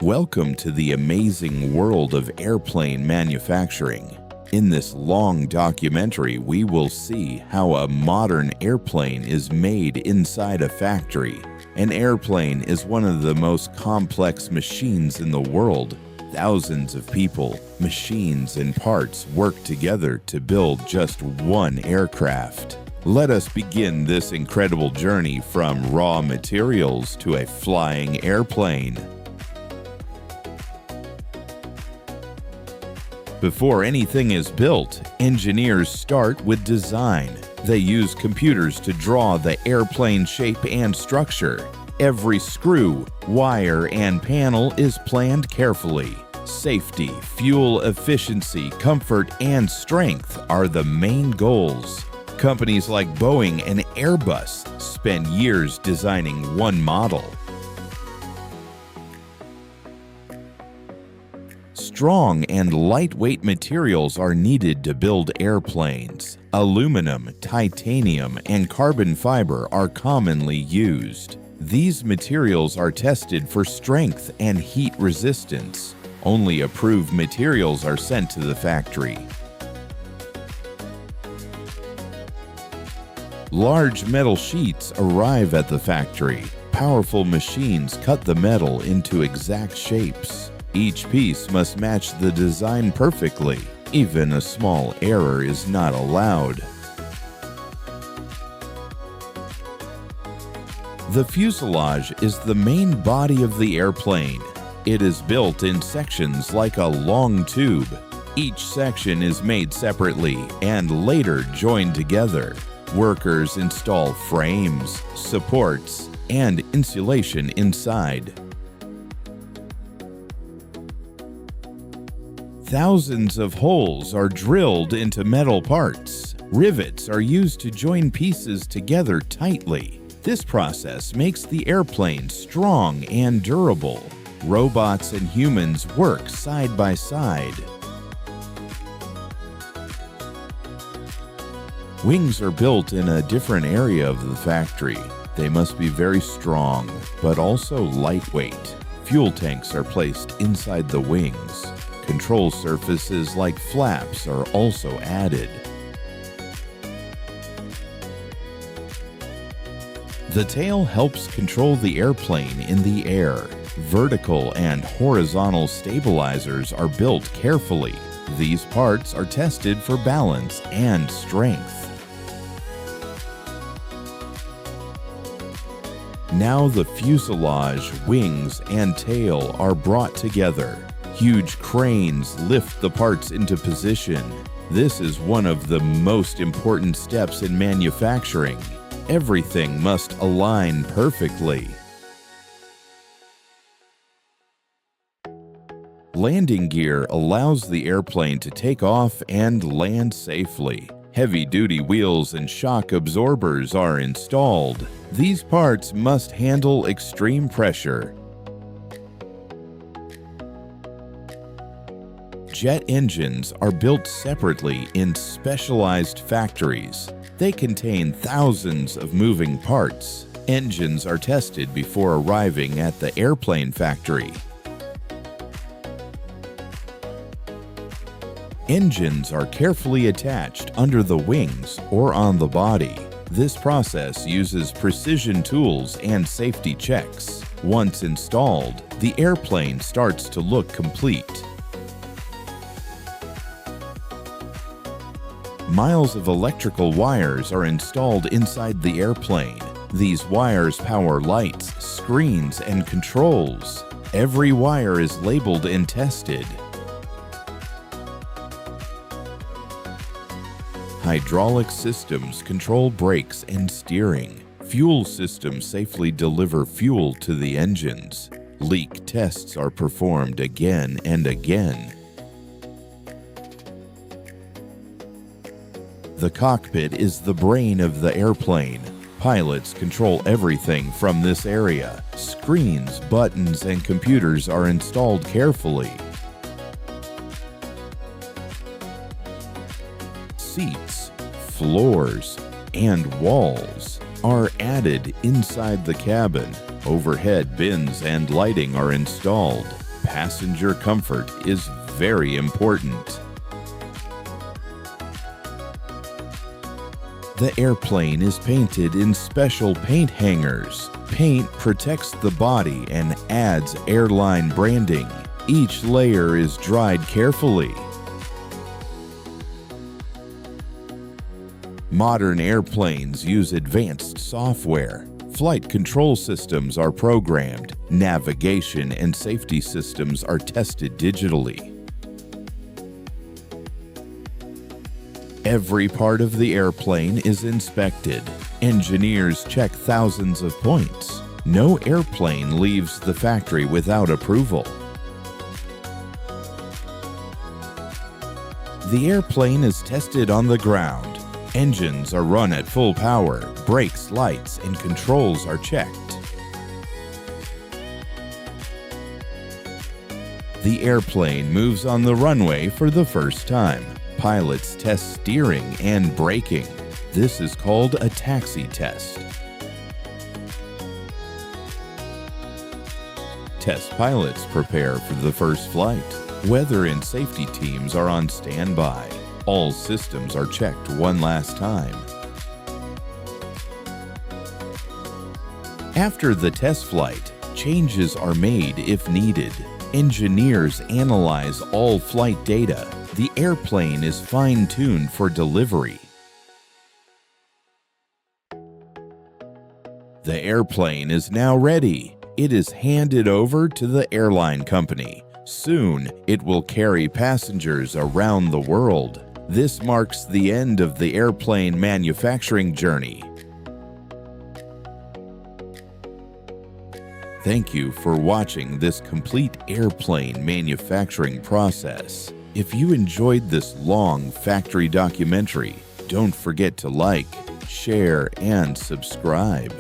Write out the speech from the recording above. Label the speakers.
Speaker 1: Welcome to the amazing world of airplane manufacturing. In this long documentary, we will see how a modern airplane is made inside a factory. An airplane is one of the most complex machines in the world. Thousands of people, machines, and parts work together to build just one aircraft. Let us begin this incredible journey from raw materials to a flying airplane. Before anything is built, engineers start with design. They use computers to draw the airplane shape and structure. Every screw, wire, and panel is planned carefully. Safety, fuel efficiency, comfort, and strength are the main goals. Companies like Boeing and Airbus spend years designing one model. Strong and lightweight materials are needed to build airplanes. Aluminum, titanium, and carbon fiber are commonly used. These materials are tested for strength and heat resistance. Only approved materials are sent to the factory. Large metal sheets arrive at the factory. Powerful machines cut the metal into exact shapes. Each piece must match the design perfectly. Even a small error is not allowed. The fuselage is the main body of the airplane. It is built in sections like a long tube. Each section is made separately and later joined together. Workers install frames, supports, and insulation inside. Thousands of holes are drilled into metal parts. Rivets are used to join pieces together tightly. This process makes the airplane strong and durable. Robots and humans work side by side. Wings are built in a different area of the factory. They must be very strong, but also lightweight. Fuel tanks are placed inside the wings. Control surfaces like flaps are also added. The tail helps control the airplane in the air. Vertical and horizontal stabilizers are built carefully. These parts are tested for balance and strength. Now the fuselage, wings, and tail are brought together. Huge cranes lift the parts into position. This is one of the most important steps in manufacturing. Everything must align perfectly. Landing gear allows the airplane to take off and land safely. Heavy-duty wheels and shock absorbers are installed. These parts must handle extreme pressure. Jet engines are built separately in specialized factories. They contain thousands of moving parts. Engines are tested before arriving at the airplane factory. Engines are carefully attached under the wings or on the body. This process uses precision tools and safety checks. Once installed, the airplane starts to look complete. Miles of electrical wires are installed inside the airplane. These wires power lights, screens, and controls. Every wire is labeled and tested. Hydraulic systems control brakes and steering. Fuel systems safely deliver fuel to the engines. Leak tests are performed again and again. The cockpit is the brain of the airplane. Pilots control everything from this area. Screens, buttons, and computers are installed carefully. Seats, floors, and walls are added inside the cabin. Overhead bins and lighting are installed. Passenger comfort is very important. The airplane is painted in special paint hangers. Paint protects the body and adds airline branding. Each layer is dried carefully. Modern airplanes use advanced software. Flight control systems are programmed. Navigation and safety systems are tested digitally. Every part of the airplane is inspected. Engineers check thousands of points. No airplane leaves the factory without approval. The airplane is tested on the ground. Engines are run at full power. Brakes, lights, and controls are checked. The airplane moves on the runway for the first time. Pilots test steering and braking. This is called a taxi test. Test pilots prepare for the first flight. Weather and safety teams are on standby. All systems are checked one last time. After the test flight, changes are made if needed. Engineers analyze all flight data. The airplane is fine-tuned for delivery. The airplane is now ready. It is handed over to the airline company. Soon, it will carry passengers around the world. This marks the end of the airplane manufacturing journey. Thank you for watching this complete airplane manufacturing process. If you enjoyed this long factory documentary, don't forget to like, share, and subscribe.